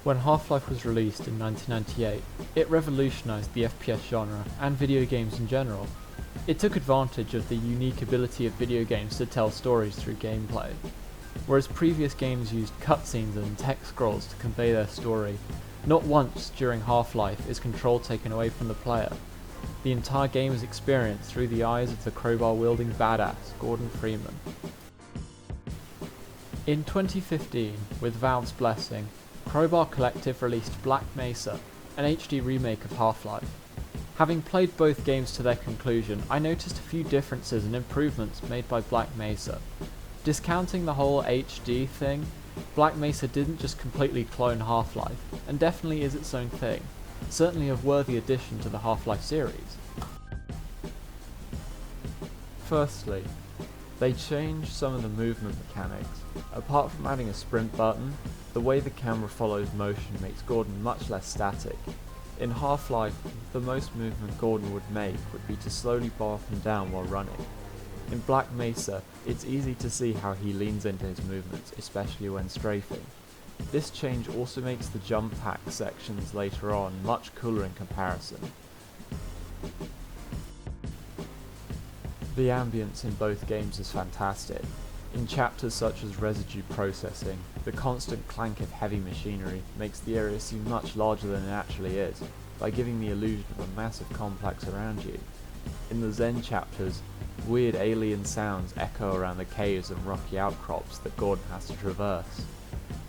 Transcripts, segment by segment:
When Half-Life was released in 1998, it revolutionized the FPS genre and video games in general. It took advantage of the unique ability of video games to tell stories through gameplay. Whereas previous games used cutscenes and text scrolls to convey their story, not once during Half-Life is control taken away from the player. The entire game is experienced through the eyes of the crowbar-wielding badass, Gordon Freeman. In 2015, with Valve's blessing, Crowbar Collective released Black Mesa, an HD remake of Half-Life. Having played both games to their conclusion, I noticed a few differences and improvements made by Black Mesa. Discounting the whole HD thing, Black Mesa didn't just completely clone Half-Life, and definitely is its own thing, certainly a worthy addition to the Half-Life series. Firstly, they changed some of the movement mechanics. Apart from adding a sprint button, the way the camera follows motion makes Gordon much less static. In Half-Life, the most movement Gordon would make would be to slowly bow up and down while running. In Black Mesa, it's easy to see how he leans into his movements, especially when strafing. This change also makes the jump pack sections later on much cooler in comparison. The ambience in both games is fantastic. In chapters such as residue processing, the constant clank of heavy machinery makes the area seem much larger than it actually is, by giving the illusion of a massive complex around you. In the Zen chapters, weird alien sounds echo around the caves and rocky outcrops that Gordon has to traverse.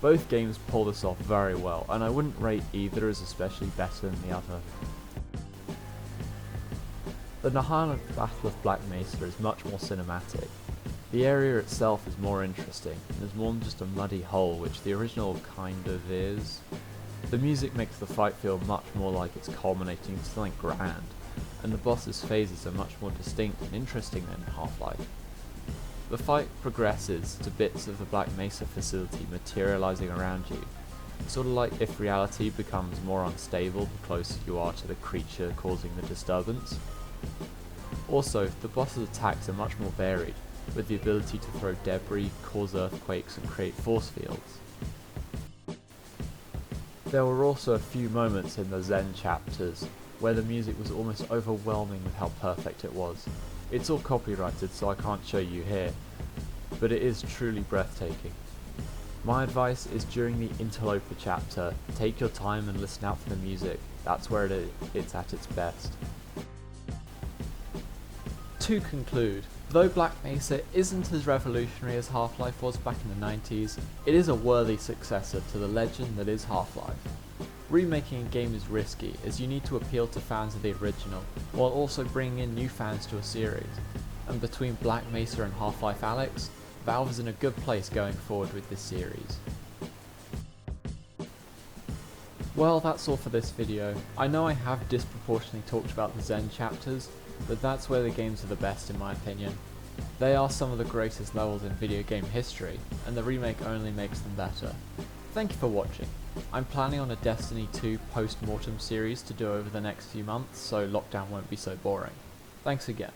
Both games pull this off very well, and I wouldn't rate either as especially better than the other. The Nahana Battle of Black Mesa is much more cinematic. The area itself is more interesting, and is more than just a muddy hole, which the original kind of is. The music makes the fight feel much more like it's culminating into something grand, and the boss's phases are much more distinct and interesting than in Half-Life. The fight progresses to bits of the Black Mesa facility materializing around you, sort of like if reality becomes more unstable the closer you are to the creature causing the disturbance. Also, the boss's attacks are much more varied, with the ability to throw debris, cause earthquakes, and create force fields. There were also a few moments in the Zen chapters where the music was almost overwhelming with how perfect it was. It's all copyrighted, so I can't show you here, but it is truly breathtaking. My advice is during the Interloper chapter, take your time and listen out for the music. That's where it's at its best. To conclude, though Black Mesa isn't as revolutionary as Half-Life was back in the 90s, it is a worthy successor to the legend that is Half-Life. Remaking a game is risky, as you need to appeal to fans of the original, while also bringing in new fans to a series. And between Black Mesa and Half-Life Alyx, Valve is in a good place going forward with this series. Well, that's all for this video. I know I have disproportionately talked about the Zen chapters, but that's where the games are the best in my opinion. They are some of the greatest levels in video game history, and the remake only makes them better. Thank you for watching. I'm planning on a Destiny 2 post-mortem series to do over the next few months, so lockdown won't be so boring. Thanks again.